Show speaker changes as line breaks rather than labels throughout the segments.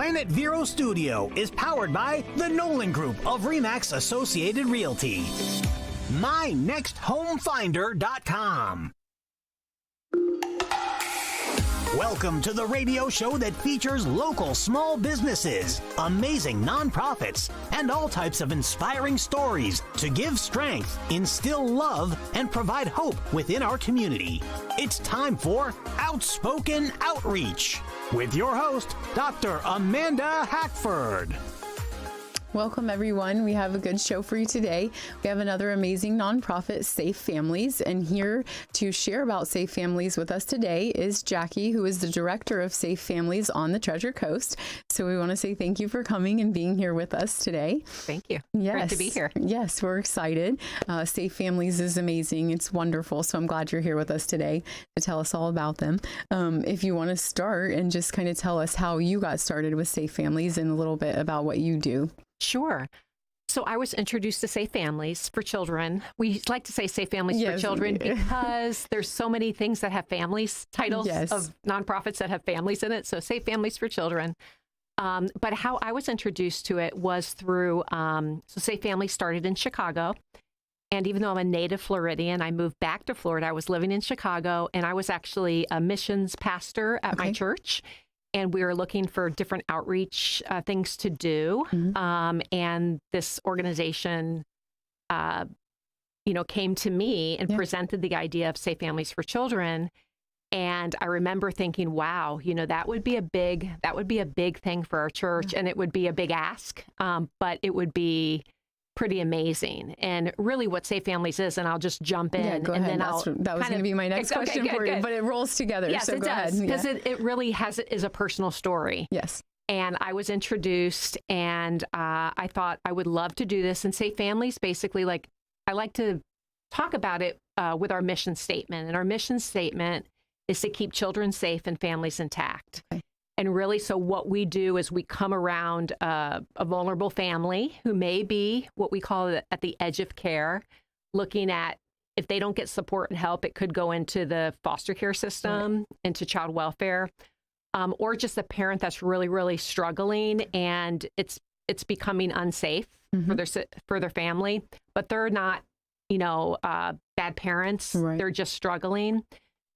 Planet Vero Studio is powered by the Nolan Group of Remax Associated Realty. MyNextHomeFinder.com. Welcome to the radio show that features local small businesses, amazing nonprofits, and all types of inspiring stories to give strength, instill love, and provide hope within our community. It's time for Outspoken Outreach with your host, Dr. Amanda Hackford.
Welcome, everyone. We have a good show for you today. We have another amazing nonprofit, Safe Families, and here to share about Safe Families with us today is Jackie, who is the director of Safe Families on the Treasure Coast. So we want to say thank you for coming and being here with us today.
Thank you.
Yes.
Great to be here.
Yes, we're excited. Safe Families is amazing. It's wonderful. So I'm glad you're here with us today to tell us all about them. If you want to start and just kind of tell us how you got started with Safe Families and a little bit about what you do.
Sure. So I was introduced to Safe Families for Children. We like to say Safe Families for Children because there's so many things that have families, titles of nonprofits that have families in it. So Safe Families for Children. But how I was introduced to it was through, so Safe Families started in Chicago. And even though I'm a native Floridian, I moved back to Florida. I was living in Chicago, and I was actually a missions pastor at my church. And we were looking for different outreach things to do. And this organization, came to me and presented the idea of Safe Families for Children. And I remember thinking, wow, that would be a big thing for our church. And it would be a big ask, but it would be pretty amazing. And really what Safe Families is, and I'll just jump in.
Yeah, go ahead. That was going to be my next question for you, but it rolls together.
Yes,
so
it
go
does.
ahead.
Because it really is a personal story.
Yes.
And I was introduced, and I thought I would love to do this. And Safe Families, basically, I like to talk about it with our mission statement. And our mission statement is to keep children safe and families intact. Okay. And really, so what we do is we come around a vulnerable family who may be what we call at the edge of care, looking at if they don't get support and help, it could go into the foster care system, into child welfare, or just a parent that's really, really struggling and it's becoming unsafe for their family, but they're not, bad parents. Right. They're just struggling.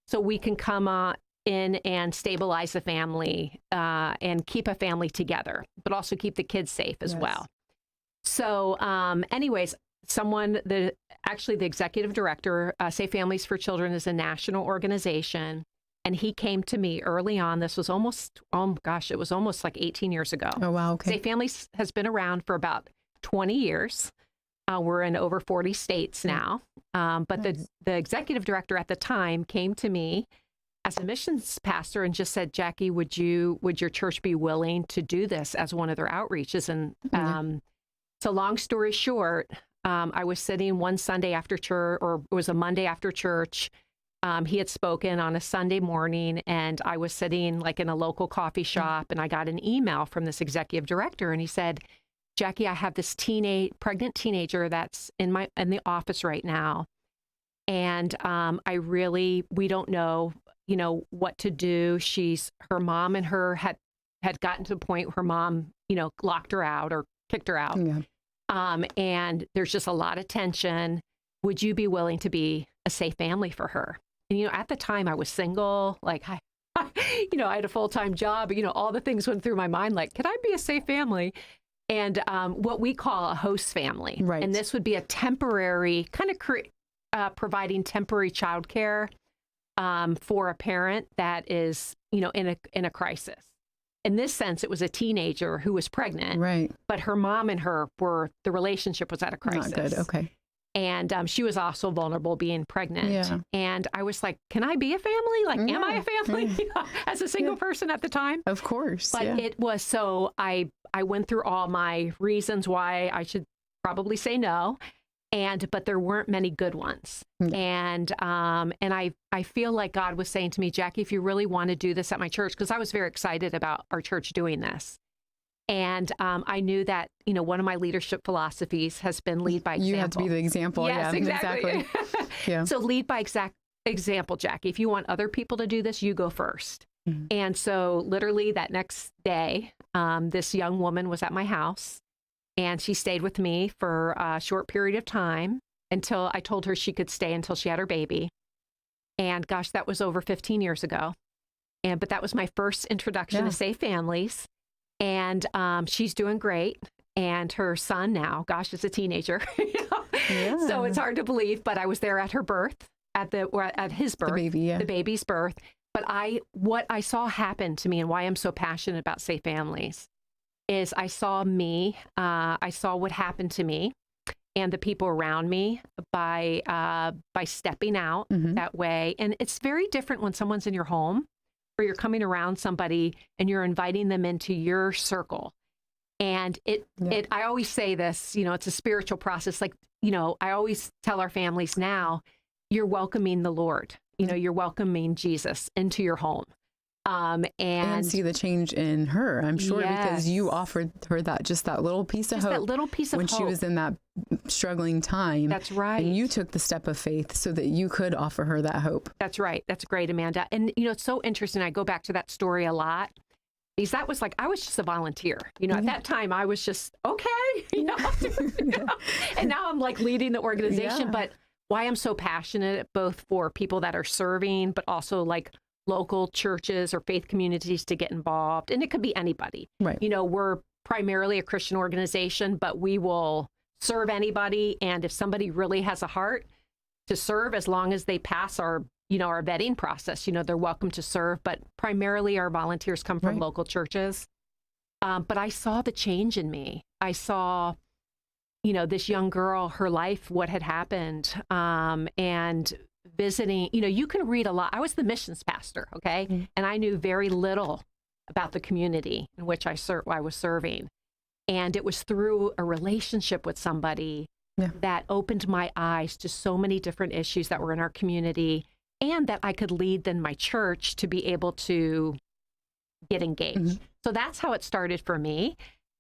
So we can come in and stabilize the family and keep a family together, but also keep the kids safe as well. So anyways, the executive director, Safe Families for Children is a national organization. And he came to me early on. This was almost like 18 years ago. Oh, wow. Okay. Safe Families has been around for about 20 years. We're in over 40 states now. But the executive director at the time came to me as a missions pastor and just said, Jackie, would your church be willing to do this as one of their outreaches? And so long story short, I was sitting one Sunday after church, or it was a Monday after church. He had spoken on a Sunday morning, and I was sitting in a local coffee shop, and I got an email from this executive director, and he said, Jackie, I have this pregnant teenager that's in the office right now. And we don't know, what to do. Her mom and her had gotten to the point where her mom, locked her out or kicked her out. Yeah. And there's just a lot of tension. Would you be willing to be a safe family for her? And, at the time I was single, I had a full-time job, all the things went through my mind, could I be a safe family? And what we call a host family. Right. And this would be a temporary, providing temporary childcare for a parent that is, in a crisis. In this sense, it was a teenager who was pregnant. Right. But her mom and her the relationship was at a crisis.
Not good. Okay.
And she was also vulnerable being pregnant. Yeah. And I was like, can I be a family? Am I a family? As a single person at the time?
Of course.
But it was so I went through all my reasons why I should probably say no. But there weren't many good ones. And I feel like God was saying to me, Jackie, if you really want to do this at my church, because I was very excited about our church doing this. And I knew that, one of my leadership philosophies has been lead by example.
You have to be the example.
Yes,
yeah,
exactly. Yeah. So lead by example, Jackie. If you want other people to do this, you go first. And so literally that next day, this young woman was at my house, and she stayed with me for a short period of time until I told her she could stay until she had her baby. And gosh, that was over 15 years ago. But that was my first introduction to Safe Families. And she's doing great. And her son now, gosh, is a teenager. So it's hard to believe, but I was there at her birth, at his birth, the baby's birth. But what I saw happen to me, and why I'm so passionate about Safe Families, is I saw what happened to me and the people around me by stepping out that way. And it's very different when someone's in your home, or you're coming around somebody and you're inviting them into your circle. And I always say this, it's a spiritual process. Like, I always tell our families now, you're welcoming the Lord. You're welcoming Jesus into your home. And
see the change in her, I'm sure, because you offered her that little piece of hope. That little piece of hope. When she was in that struggling time. That's right. And you took the step of faith so that you could offer her that hope.
That's right. That's great, Amanda. And, it's so interesting. I go back to that story a lot. Because that was I was just a volunteer. At that time, I was just, okay. And now I'm leading the organization. Yeah. But why I'm so passionate, both for people that are serving, but also local churches or faith communities to get involved. And it could be anybody. Right. We're primarily a Christian organization, but we will serve anybody. And if somebody really has a heart to serve, as long as they pass our vetting process, they're welcome to serve. But primarily our volunteers come from local churches. But I saw the change in me. I saw, this young girl, her life, what had happened, and visiting, you can read a lot. I was the missions pastor, okay? Mm-hmm. And I knew very little about the community in which I was serving. And it was through a relationship with somebody that opened my eyes to so many different issues that were in our community, and that I could lead then my church to be able to get engaged. Mm-hmm. So that's how it started for me.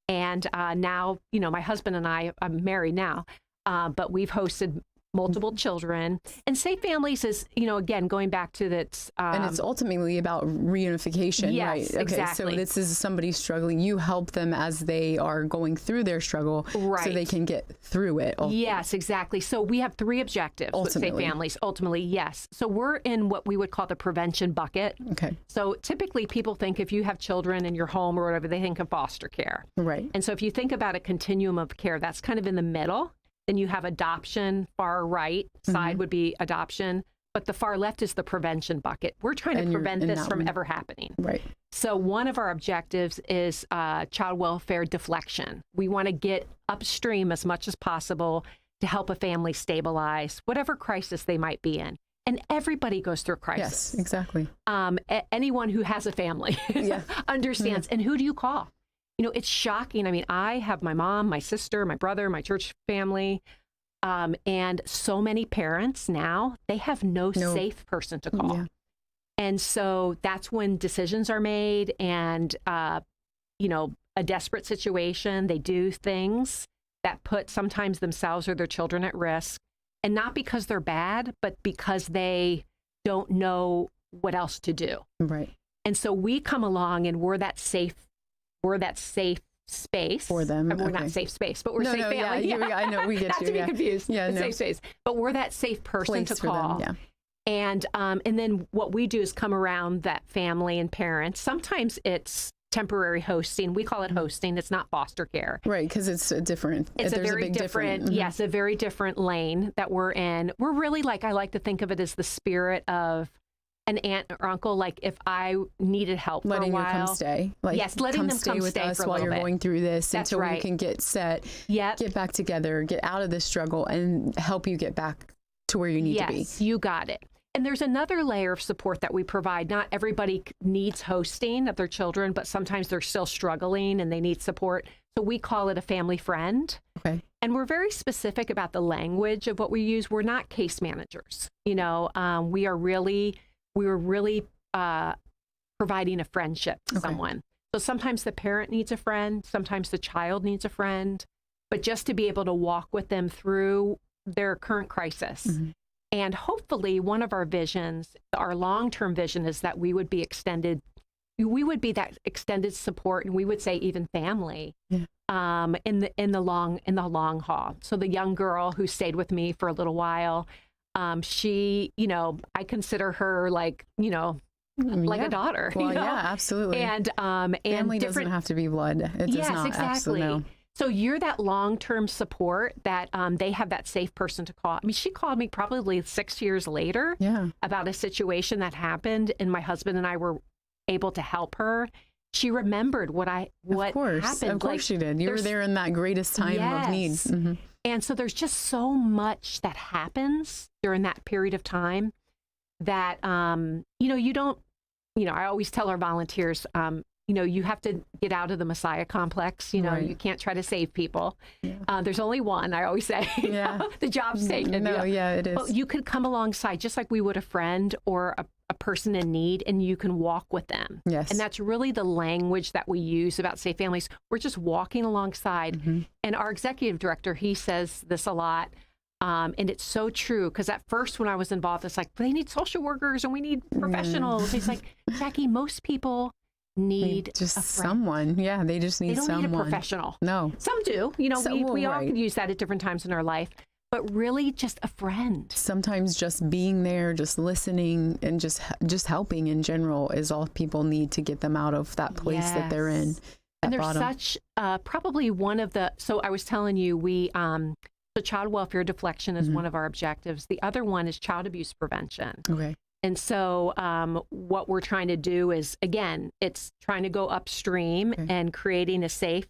And now, my husband and I'm married now, but we've hosted multiple children. And Safe Families is, again, going back to that.
And it's ultimately about reunification, right? Okay,
exactly.
So this is somebody struggling. You help them as they are going through their struggle so they can get through it.
Yes, exactly. So we have 3 objectives with Safe Families. Ultimately, yes. So we're in what we would call the prevention bucket. Okay. So typically people think if you have children in your home or whatever, they think of foster care. Right. And so if you think about a continuum of care, that's kind of in the middle. Then you have adoption, far right side would be adoption, but the far left is the prevention bucket. We're trying to prevent this from ever happening. Right. So one of our objectives is child welfare deflection. We want to get upstream as much as possible to help a family stabilize whatever crisis they might be in. And everybody goes through a crisis.
Yes, exactly.
Anyone who has a family understands. And who do you call? It's shocking. I mean, I have my mom, my sister, my brother, my church family, and so many parents now, they have no safe person to call. Yeah. And so that's when decisions are made and, a desperate situation, they do things that put sometimes themselves or their children at risk. And not because they're bad, but because they don't know what else to do. Right. And so we come along and we're that safe space
for them.
We're not safe space, but we're safe family.
Yeah, I know, we get
not
you.
Not to be confused. Yeah, safe space. But we're that safe person to call. Them, And then what we do is come around that family and parents. Sometimes it's temporary hosting. We call it hosting. It's not foster care.
Right, because it's a different.
It's a very different. Yes, a very different lane that we're in. We're really I like to think of it as the spirit of an aunt or uncle, if I needed help
letting
for a while.
You come stay.
Letting them come
with
stay
us
for a
while you're
bit.
Going through this until
right.
you can get set, get back together, get out of this struggle, and help you get back to where you need to be.
Yes, you got it. And there's another layer of support that we provide. Not everybody needs hosting of their children, but sometimes they're still struggling and they need support. So we call it a family friend. Okay. And we're very specific about the language of what we use. We're not case managers. We are really providing a friendship to someone. So sometimes the parent needs a friend, sometimes the child needs a friend, but just to be able to walk with them through their current crisis. Mm-hmm. And hopefully one of our visions, our long-term vision, is that we would be extended we would be that extended support, and we would say even family. Yeah. In the long haul. So the young girl who stayed with me for a little while, she, I consider her like, like a daughter.
Well, yeah, absolutely.
And
family doesn't have to be blood. It does not.
Exactly.
Absolutely. No.
So you're that long-term support that they have that safe person to call. I mean, she called me probably 6 years later about a situation that happened, and my husband and I were able to help her. She remembered what happened.
Of course she did. You were there in that greatest time of need. Mm-hmm.
And so there's just so much that happens during that period of time that, you don't, I always tell our volunteers, you have to get out of the Messiah complex. You can't try to save people. Yeah. There's only one, I always say. Yeah. The job's taken.
No, yeah, it is.
But you could come alongside just like we would a friend or a person in need, and you can walk with them.
Yes.
And that's really the language that we use about Safe Families. We're just walking alongside. Mm-hmm. And our executive director, he says this a lot. And it's so true, because at first when I was involved, it's like, they need social workers and we need professionals. He's like, Jackie, most people need
just someone. Yeah, they just need someone.
They don't need a professional.
No.
Some do. We all could use that at different times in our life. But really just a friend.
Sometimes just being there, just listening, and just helping in general is all people need to get them out of that place that they're in.
And there's such, probably one of the, so I was telling you, so child welfare deflection is one of our objectives. The other one is child abuse prevention.
Okay.
And so what we're trying to do is, again, it's trying to go upstream and creating a safe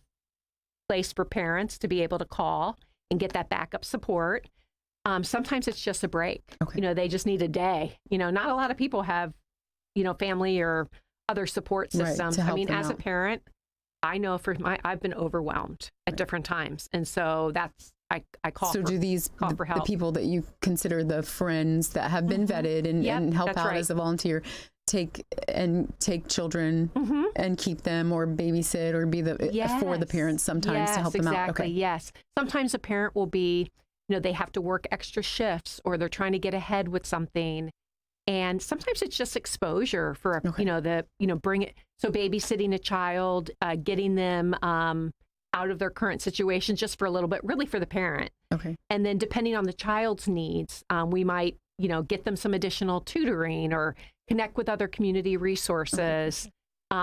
place for parents to be able to call and get that backup support. Sometimes it's just a break. Okay. They just need a day. Not a lot of people have, family or other support systems. I mean, as a parent, I know I've been overwhelmed at different times. And so that's, I call for help. So do
the people that you consider the friends that have been vetted and help out as a volunteer take children and keep them, or babysit, or be for the parents sometimes to help them out?
Exactly. Yes. Sometimes a parent will be, they have to work extra shifts, or they're trying to get ahead with something. And sometimes it's just exposure for, bring it. So babysitting a child, getting them out of their current situation just for a little bit, really for the parent.
Okay.
And then depending on the child's needs, we might, get them some additional tutoring or connect with other community resources.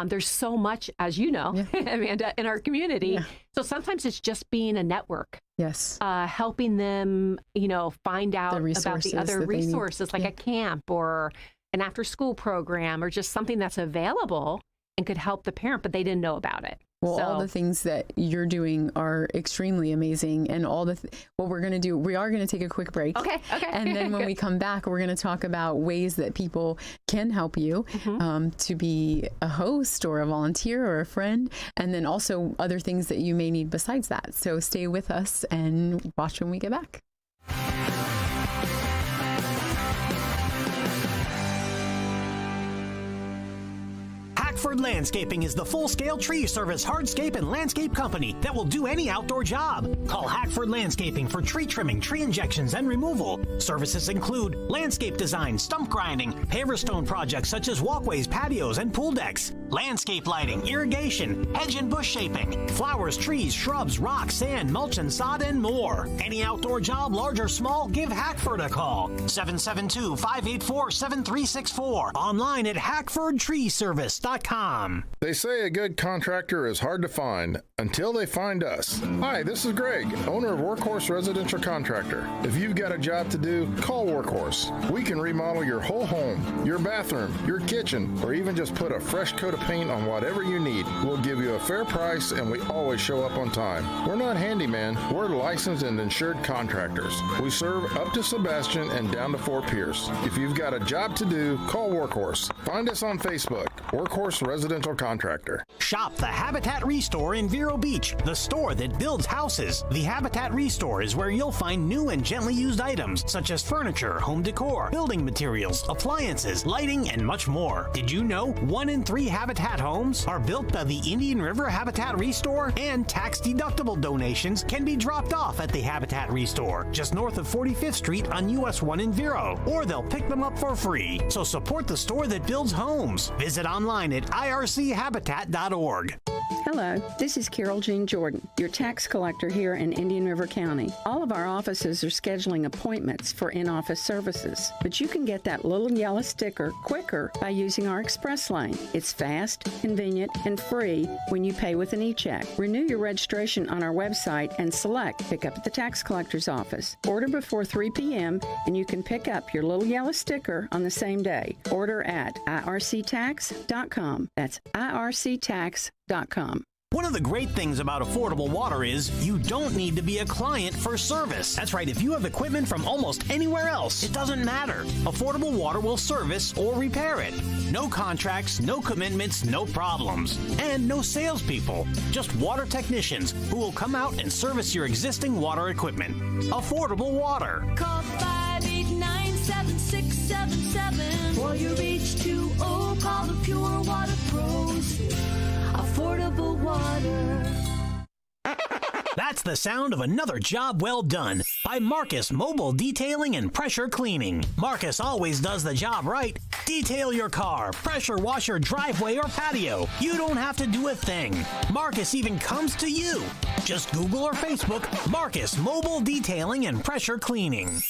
There's so much, as you know, Amanda, in our community. Yeah. So sometimes it's just being a network.
Yes.
Helping them, find out about the other resources, like a camp or an after-school program, or just something that's available and could help the parent, but they didn't know about it.
Well, all the things that you're doing are extremely amazing. And all what we're going to do, we are going to take a quick break.
Okay.
And then when we come back, we're going to talk about ways that people can help you to be a host or a volunteer or a friend. And then also other things that you may need besides that. So stay with us and watch when we get back.
Hackford Landscaping is the full-scale tree service hardscape and landscape company that will do any outdoor job. Call Hackford Landscaping for tree trimming, tree injections, and removal. Services include landscape design, stump grinding, paver stone projects such as walkways, patios, and pool decks, landscape lighting, irrigation, hedge and bush shaping, flowers, trees, shrubs, rocks, sand, mulch, and sod, and more. Any outdoor job, large or small, give Hackford a call. 772-584-7364. Online at hackfordtreeservice.com.
They say a good contractor is hard to find until they find us. Hi, this is Greg, owner of Workhorse Residential Contractor. If you've got a job to do, call Workhorse. We can remodel your whole home, your bathroom, your kitchen, or even just put a fresh coat of paint on whatever you need. We'll give you a fair price, and we always show up on time. We're not handyman, we're licensed and insured contractors. We serve up to Sebastian and down to Fort Pierce. If you've got a job to do, call Workhorse. Find us on Facebook, Workhorse Residential Contractor.
Shop the Habitat Restore in Vero Beach, the store that builds houses. The Habitat Restore is where you'll find new and gently used items such as furniture, home decor, building materials, appliances, lighting, and much more. Did you know 1 in 3 Habitat homes are built by the Indian River Habitat Restore? And tax-deductible donations can be dropped off at the Habitat Restore, just north of 45th Street on US 1 in Vero. Or they'll pick them up for free. So support the store that builds homes. Visit online online at irchabitat.org.
Hello, this is Carol Jean Jordan, your tax collector here in Indian River County. All of our offices are scheduling appointments for in-office services, but you can get that little yellow sticker quicker by using our Express Lane. It's fast, convenient, and free when you pay with an e-check. Renew your registration on our website and select Pick Up at the Tax Collector's Office. Order before 3 p.m. and you can pick up your little yellow sticker on the same day. Order at irctax.com. That's irctax.com.
One of the great things about affordable water is you don't need to be a client for service. That's right, if you have equipment from almost anywhere else, it doesn't matter. Affordable Water will service or repair it. No contracts, no commitments, no problems. And no salespeople, just water technicians who will come out and service your existing water equipment. Affordable Water.
Call 589-7677 or you reach 20. Call the Pure Water Pros. Affordable water.
That's the sound of another job well done by Marcus Mobile Detailing and Pressure Cleaning. Marcus always does the job right. Detail your car, pressure wash your driveway or patio. You don't have to do a thing. Marcus even comes to you. Just Google or Facebook Marcus Mobile Detailing and Pressure Cleaning.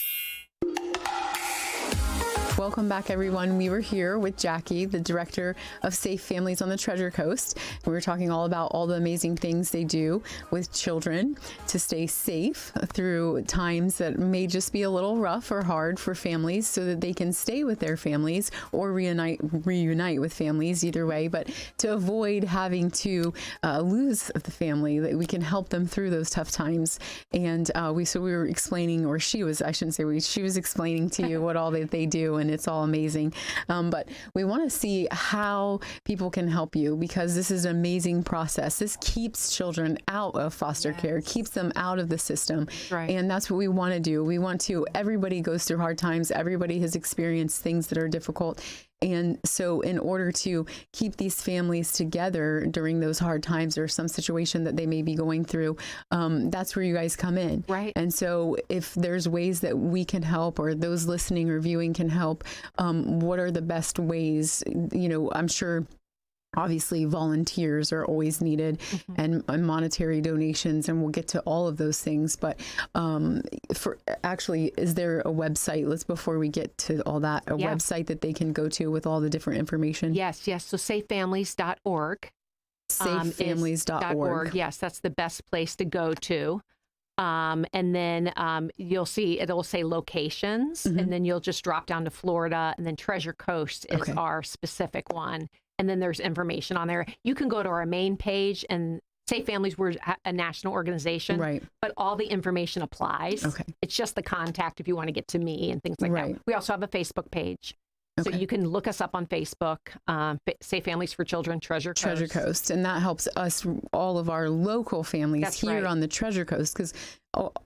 Welcome back, everyone. We were here with Jackie, the director of Safe Families on the Treasure Coast. We were talking all about all the amazing things they do with children to stay safe through times that may just be a little rough or hard for families so that they can stay with their families or reunite with families, either way, but to avoid having to lose the family, that we can help them through those tough times. And we were explaining, or she was explaining to you what all that they do, and it's all amazing. But we want to see how people can help you, because this is an amazing process. This keeps children out of foster care, keeps them out of the system. Right. And that's what we want to do. Everybody goes through hard times. Everybody has experienced things that are difficult. And so in order to keep these families together during those hard times or some situation that they may be going through, that's where you guys come in. Right. And so if there's ways that we can help, or those listening or viewing can help, what are the best ways? I'm sure obviously volunteers are always needed, and monetary donations, and we'll get to all of those things. But is there a website, before we get to all that, website that they can go to with all the different information?
Yes. So safefamilies.org.
Safefamilies.org.
Yes, that's the best place to go to. And then you'll see, it'll say locations, and then you'll just drop down to Florida, and then Treasure Coast is our specific one. And then there's information on there. You can go to our main page, and Safe Families, we're a national organization, right? But all the information applies. Okay. It's just the contact if you want to get to me and things like that. We also have a Facebook page. So you can look us up on Facebook, Safe Families for Children, Treasure Coast.
And that helps us, all of our local families on the Treasure Coast, because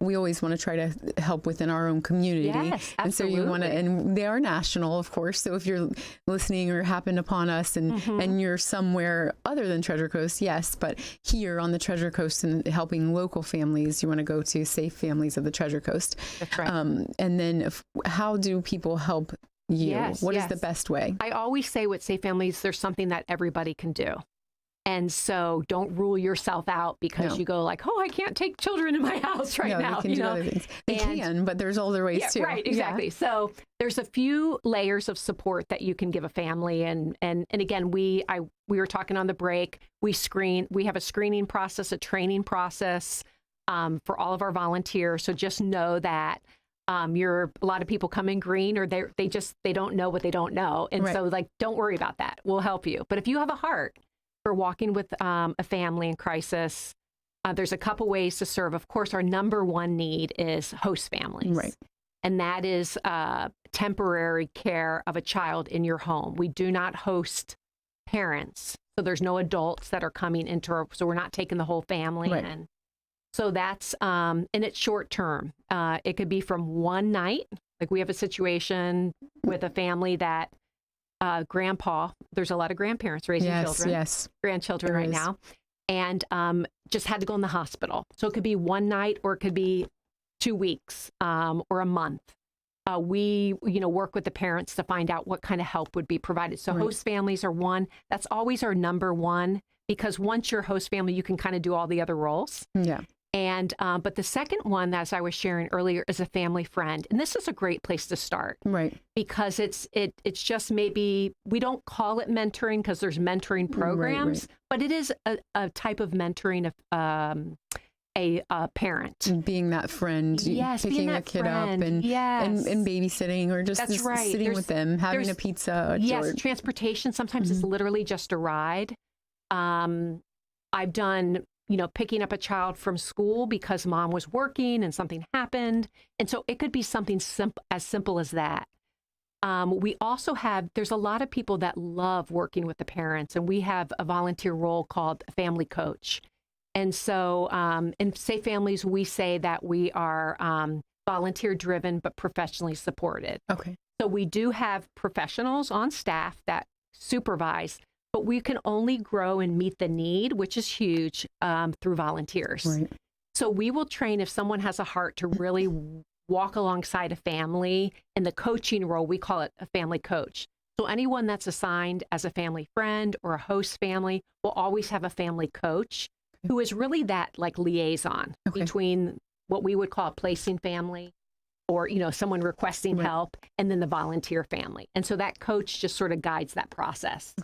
we always want to try to help within our own community.
Yes, absolutely.
And so you want to, and they are national, of course. So if you're listening or happened upon us and you're somewhere other than Treasure Coast, yes, but here on the Treasure Coast and helping local families, you want to go to Safe Families of the Treasure Coast. That's right. And then how do people help you? What is the best way?
I always say with Safe Families, there's something that everybody can do. And so don't rule yourself out because you go like, oh, I can't take children in my house now.
They can do other things. They can, but there's other ways too.
Right, exactly. Yeah. So there's a few layers of support that you can give a family. And again, we were talking on the break, we have a screening process, a training process for all of our volunteers. So just know that a lot of people come in green, or they don't know what they don't know. And so don't worry about that. We'll help you. But if you have a heart for walking with a family in crisis, there's a couple ways to serve. Of course, our number one need is host families. Right. And that is temporary care of a child in your home. We do not host parents. So there's no adults that are coming into so we're not taking the whole family in. So that's, and it's short term. It could be from one night. Like we have a situation with a family that grandpa, there's a lot of grandparents raising grandchildren right now, and just had to go in the hospital. So it could be one night, or it could be 2 weeks, or a month. we, work with the parents to find out what kind of help would be provided. So host families are one. That's always our number one, because once you're host family, you can kind of do all the other roles.
Yeah.
And, but the second one, as I was sharing earlier, is a family friend. And this is a great place to start.
Right.
Because it's just maybe, we don't call it mentoring because there's mentoring programs, but it is a type of mentoring of a parent.
Being that friend, picking a kid up and babysitting, or just sitting with them, having a pizza.
Transportation. Sometimes it's literally just a ride. I've done, picking up a child from school because mom was working and something happened. And so it could be something as simple as that. We also there's a lot of people that love working with the parents, and we have a volunteer role called a family coach. And so in Safe Families, we say that we are volunteer driven, but professionally supported.
Okay.
So we do have professionals on staff that supervise, but we can only grow and meet the need, which is huge, through volunteers.
Right.
So we will train if someone has a heart to really walk alongside a family. In the coaching role, we call it a family coach. So anyone that's assigned as a family friend or a host family will always have a family coach who is really that liaison between what we would call a placing family, or, someone requesting help, and then the volunteer family. And so that coach just sort of guides that process,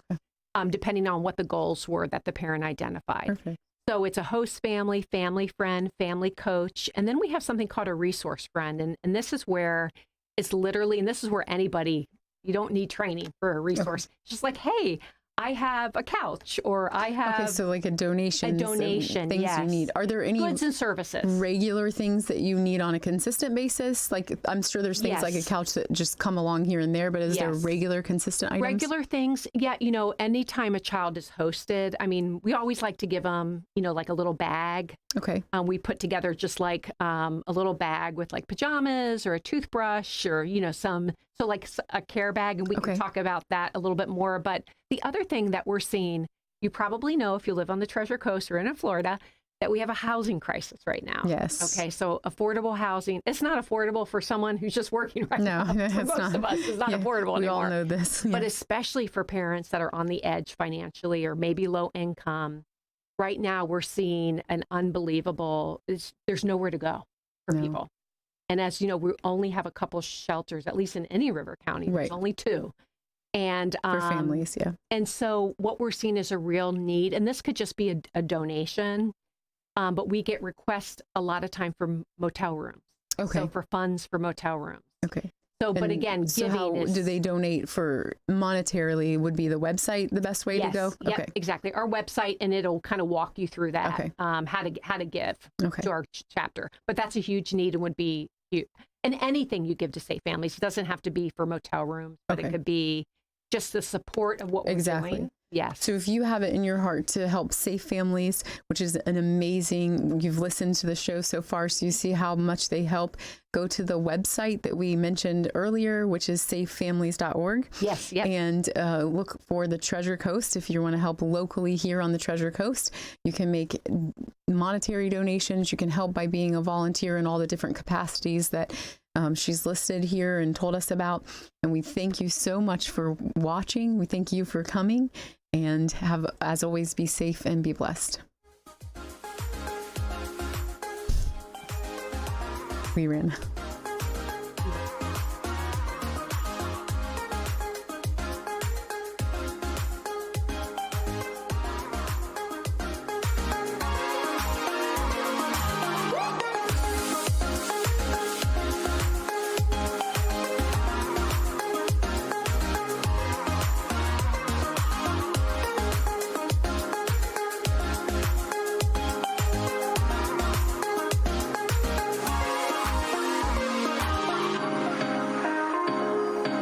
depending on what the goals were that the parent identified.
Perfect.
So it's a host family, family friend, family coach. And then we have something called a resource friend. And this is where it's literally, and this is where anybody, you don't need training for a resource. It's just like, hey, I have a couch, or I have
so like a donation, things you need. Are there any
goods and services,
regular things that you need on a consistent basis? Like, I'm sure there's things like a couch that just come along here and there, but is there regular consistent items?
Regular things. Yeah. Anytime a child is hosted, I mean, we always like to give them, like a little bag.
Okay.
We put together just like a little bag with like pajamas or a toothbrush, or, so like a care bag, and we can talk about that a little bit more. But the other thing that we're seeing, you probably know if you live on the Treasure Coast or in Florida, that we have a housing crisis right now.
Yes.
Okay, so affordable housing, it's not affordable for someone who's just working right now.
No,
for most of us, it's not affordable anymore.
We all know this.
But especially for parents that are on the edge financially, or maybe low income, right now we're seeing an unbelievable, there's nowhere to go for people. And as you know, we only have a couple shelters, at least in any River County. There's only 2. And
for families,
And so what we're seeing is a real need, and this could just be a donation, but we get requests a lot of time for motel rooms.
Okay.
So for funds for motel rooms.
Okay.
So, but again,
so how do they donate for monetarily? Would be the website the best way to go?
Yeah, exactly. Our website, and it'll kind of walk you through that, how to give to our chapter. But that's a huge need, and would be huge. And anything you give to Safe Families, it doesn't have to be for motel rooms, but it could be just the support of what we're doing. Yes.
So if you have it in your heart to help Safe Families, which is an amazing, you've listened to the show so far, so you see how much they help, go to the website that we mentioned earlier, which is safefamilies.org.
Yes. Yep.
And look for the Treasure Coast. If you want to help locally here on the Treasure Coast, you can make monetary donations. You can help by being a volunteer in all the different capacities that she's listed here and told us about. And we thank you so much for watching. We thank you for coming, and have, as always, be safe and be blessed. We ran.